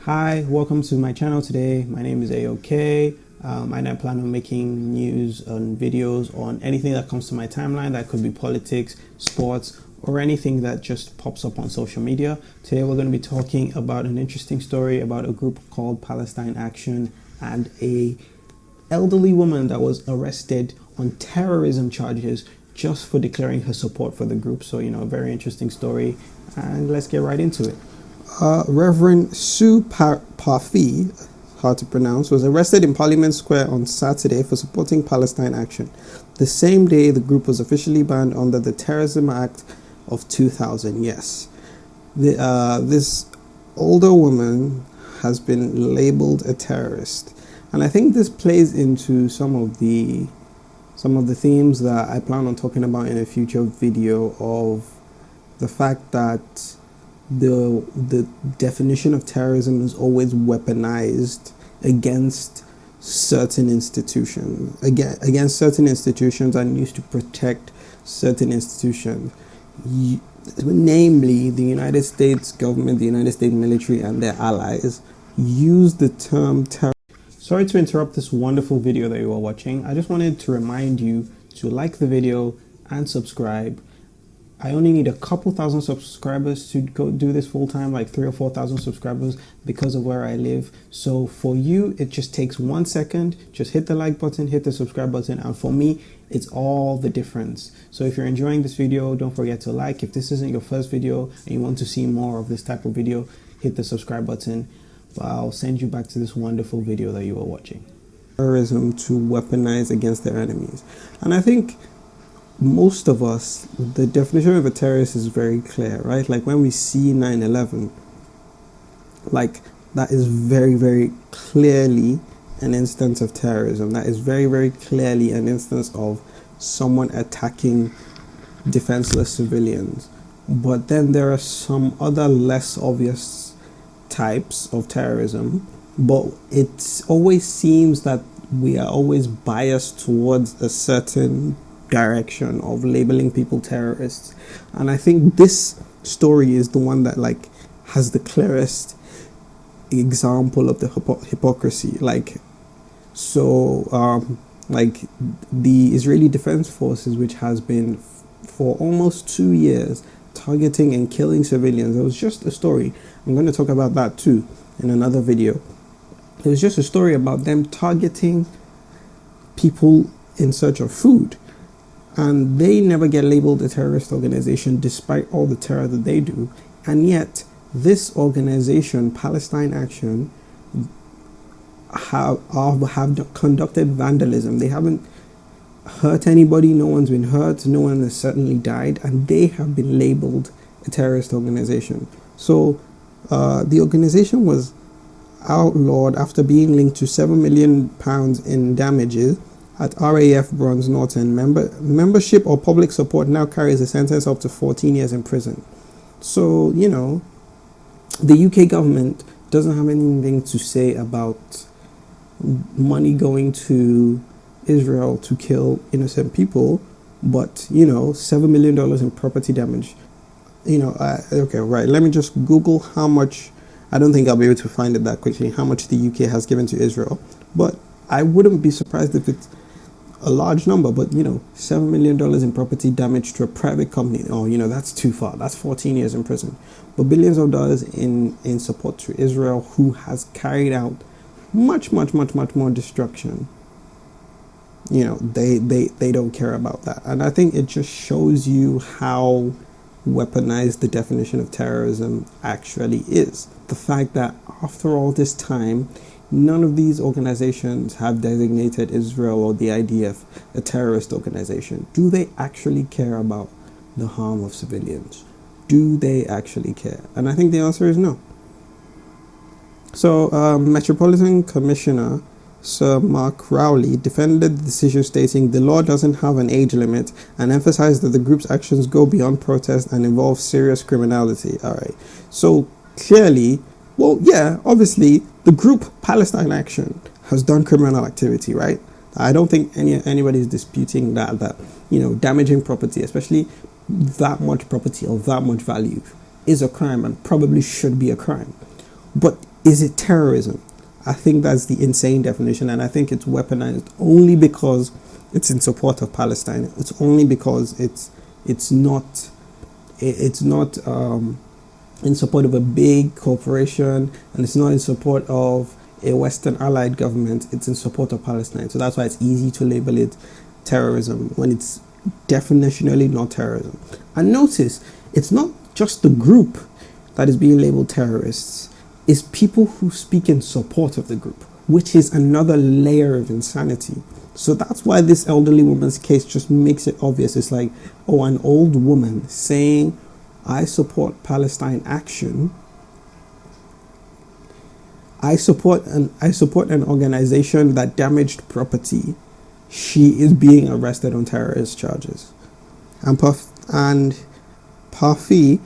Hi, welcome to my channel today. My name is AOK, and I plan on making news and videos on anything that comes to my timeline. That could be politics, sports, or anything that just pops up on social media. Today we're going to be talking about an interesting story about a group called Palestine Action and a elderly woman that was arrested on terrorism charges just for declaring her support for the group. So, a very interesting story, and let's get right into it. Reverend Sue Parfitt, hard to pronounce, was arrested in Parliament Square on Saturday for supporting Palestine Action. The same day, the group was officially banned under the Terrorism Act of 2000. Yes, this older woman has been labeled a terrorist, and I think this plays into some of the themes that I plan on talking about in a future video, of the fact that the definition of terrorism is always weaponized against certain institutions, against certain institutions, and used to protect certain institutions, namely the United States government, the United States military, and their allies use the term terror. Sorry to interrupt this wonderful video that you are watching. I just wanted to remind you to like the video and subscribe. I only need a couple thousand subscribers to go do this full time, like 3,000 or 4,000 subscribers, because of where I live. So for you, it just takes 1 second. Just hit the like button, hit the subscribe button, and for me, it's all the difference. So if you're enjoying this video, don't forget to like. If this isn't your first video and you want to see more of this type of video, hit the subscribe button. But I'll send you back to this wonderful video that you were watching. Terrorism to weaponize against their enemies. And I think most of us, the definition of a terrorist is very clear, right? Like when we see 9/11, like that is very, very clearly an instance of terrorism. That is very, very clearly an instance of someone attacking defenseless civilians. But then there are some other less obvious types of terrorism, but it always seems that we are always biased towards a certain direction of labeling people terrorists. And I think this story is the one that has the clearest example of the hypocrisy. The Israeli Defense Forces, which has been for almost 2 years targeting and killing civilians. It was just a story. I'm going to talk about that too in another video. It was just a story about them targeting people in search of food. And they never get labeled a terrorist organization despite all the terror that they do. And yet, this organization, Palestine Action, have conducted vandalism. They haven't hurt anybody. No one's been hurt. No one has certainly died. And they have been labeled a terrorist organization. So, the organization was outlawed after being linked to £7 million in damages at RAF Bronze Norton. Membership or public support now carries a sentence up to 14 years in prison. So, the UK government doesn't have anything to say about money going to Israel to kill innocent people, but, $7 million in property damage. Okay, right. Let me just Google how much. I don't think I'll be able to find it that quickly, how much the UK has given to Israel. But I wouldn't be surprised if it's a large number, but $7 million in property damage to a private company. Oh, that's too far. That's 14 years in prison. But billions of dollars in support to Israel, who has carried out much more destruction. They don't care about that. And I think it just shows you how weaponized the definition of terrorism actually is. The fact that after all this time, none of these organizations have designated Israel or the IDF a terrorist organization. Do they actually care about the harm of civilians? Do they actually care? And I think the answer is no. So, Metropolitan Commissioner Sir Mark Rowley defended the decision, stating the law doesn't have an age limit, and emphasized that the group's actions go beyond protest and involve serious criminality. All right. So clearly, well, yeah, obviously, the group Palestine Action has done criminal activity, right? I don't think anybody is disputing that damaging property, especially that much property of that much value, is a crime and probably should be a crime. But is it terrorism? I think that's the insane definition, and I think it's weaponized only because it's in support of Palestine. It's only because it's not in support of a big corporation, and it's not in support of a Western allied government. It's in support of Palestine. So that's why it's easy to label it terrorism when it's definitionally not terrorism. And notice, it's not just the group that is being labeled terrorists. It's people who speak in support of the group, which is another layer of insanity. So that's why this elderly woman's case just makes it obvious. It's like, oh, an old woman saying, I support Palestine Action. I support an organization that damaged property. She is being arrested on terrorist charges. And Parfitt,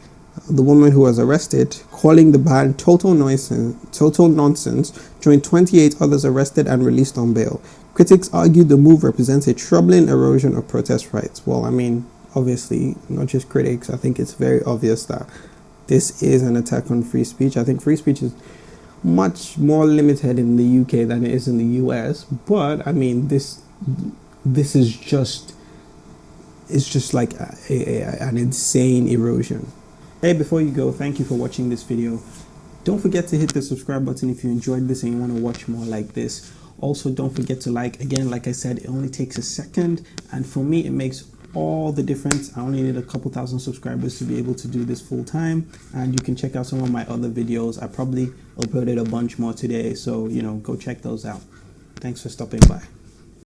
the woman who was arrested, calling the ban total nonsense, joined 28 others arrested and released on bail. Critics argued the move represents a troubling erosion of protest rights. Well, I mean, obviously, not just critics. I think it's very obvious that this is an attack on free speech. I think free speech is much more limited in the UK than it is in the US. But I mean, this is just, it's just like an insane erosion. Hey, before you go, thank you for watching this video. Don't forget to hit the subscribe button if you enjoyed this and you want to watch more like this. Also, don't forget to like. Again, like I said, it only takes a second, and for me it makes all the difference. I only need a couple thousand subscribers to be able to do this full time, and you can check out some of my other videos. I probably uploaded a bunch more today, so go check those out. Thanks for stopping by.